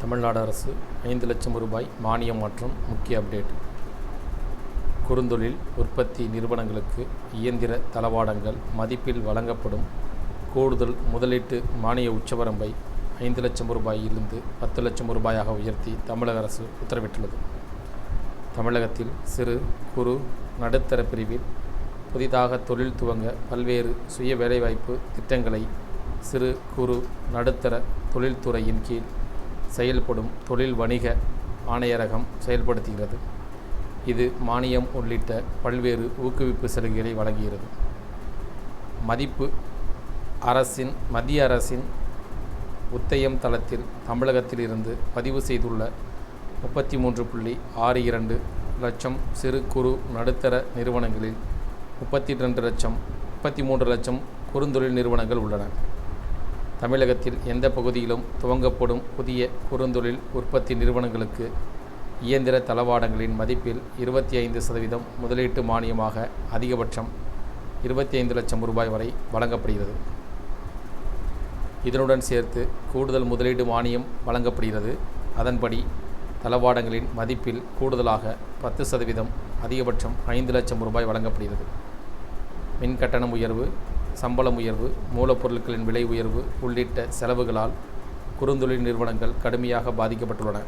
தமிழ்நாடு அரசு 5 லட்சம் ரூபாய் மானியம் மற்றும் முக்கிய அப்டேட். குறுந்தொழில் உற்பத்தி நிறுவனங்களுக்கு இயந்திர தளவாடங்கள் மதிப்பில் வழங்கப்படும் கூடுதல் முதலீட்டு மானிய உச்சவரம்பை 5 லட்சம் ரூபாயிலிருந்து 10 லட்சம் ரூபாயாக உயர்த்தி தமிழக அரசு உத்தரவிட்டுள்ளது. தமிழகத்தில் சிறு குறு நடுத்தர பிரிவில் புதிதாக தொழில் துவங்க பல்வேறு சுய வேலைவாய்ப்பு திட்டங்களை சிறு குறு நடுத்தர தொழில்துறையின் கீழ் செயல்படும் தொழில் வணிக ஆணையரகம் செயல்படுத்துகிறது. இது மானியம் உள்ளிட்ட பல்வேறு ஊக்குவிப்பு சலுகைகளை வழங்குகிறது. மத்திய அரசின் உத்தயம் தளத்தில் தமிழகத்தில் இருந்து பதிவு செய்துள்ள 33.62 லட்சம் சிறு குறு நடுத்தர நிறுவனங்களில் 33 லட்சம் குறுந்தொழில் நிறுவனங்கள் உள்ளன. தமிழகத்தில் எந்த பகுதியிலும் துவங்கப்படும் புதிய குறுந்தொழில் உற்பத்தி நிறுவனங்களுக்கு இயந்திர தளவாடங்களின் மதிப்பில் 25% முதலீட்டு மானியமாக அதிகபட்சம் 25 லட்சம் ரூபாய் வரை வழங்கப்படுகிறது. இதனுடன் சேர்த்து கூடுதல் முதலீடு மானியம் வழங்கப்படுகிறது. அதன்படி தளவாடங்களின் மதிப்பில் கூடுதலாக 10% அதிகபட்சம் 5 லட்சம் ரூபாய் வழங்கப்படுகிறது. மின் கட்டணம் உயர்வு, சம்பளம் உயர்வு, மூலப்பொருட்களின் விலை உயர்வு உள்ளிட்ட செலவுகளால் குறுந்தொழில் நிறுவனங்கள் கடுமையாக பாதிக்கப்பட்டுள்ளன.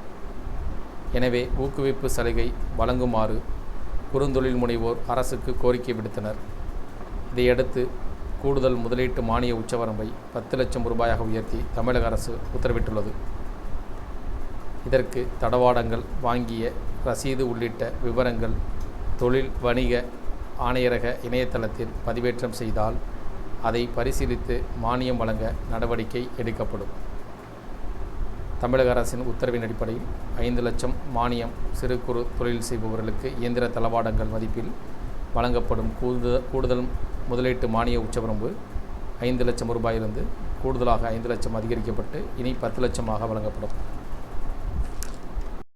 எனவே ஊக்குவிப்பு சலுகை வழங்குமாறு குறுந்தொழில் முனைவோர் அரசுக்கு கோரிக்கை விடுத்தனர். இதையடுத்து கூடுதல் முதலீட்டு மானிய உச்சவரம்பை 10 லட்சம் ரூபாயாக உயர்த்தி தமிழக அரசு உத்தரவிட்டுள்ளது. இதற்கு தளவாடங்கள் வாங்கிய ரசீது உள்ளிட்ட விவரங்கள் தொழில் வணிக ஆணையரக இணையதளத்தில் பதிவேற்றம் செய்தால் அதை பரிசீலித்து மானியம் வழங்க நடவடிக்கை எடுக்கப்படும். தமிழக அரசின் உத்தரவின் அடிப்படையில் 5 லட்சம் மானியம் சிறு குறு தொழில் செய்பவர்களுக்கு இயந்திர தளவாடங்கள் மதிப்பில் வழங்கப்படும் கூடுதல் முதலீட்டு மானிய உச்சவரம்பு 5 லட்சம் ரூபாயிலிருந்து கூடுதலாக 5 லட்சம் அதிகரிக்கப்பட்டு இனி 10 லட்சமாக வழங்கப்படும்.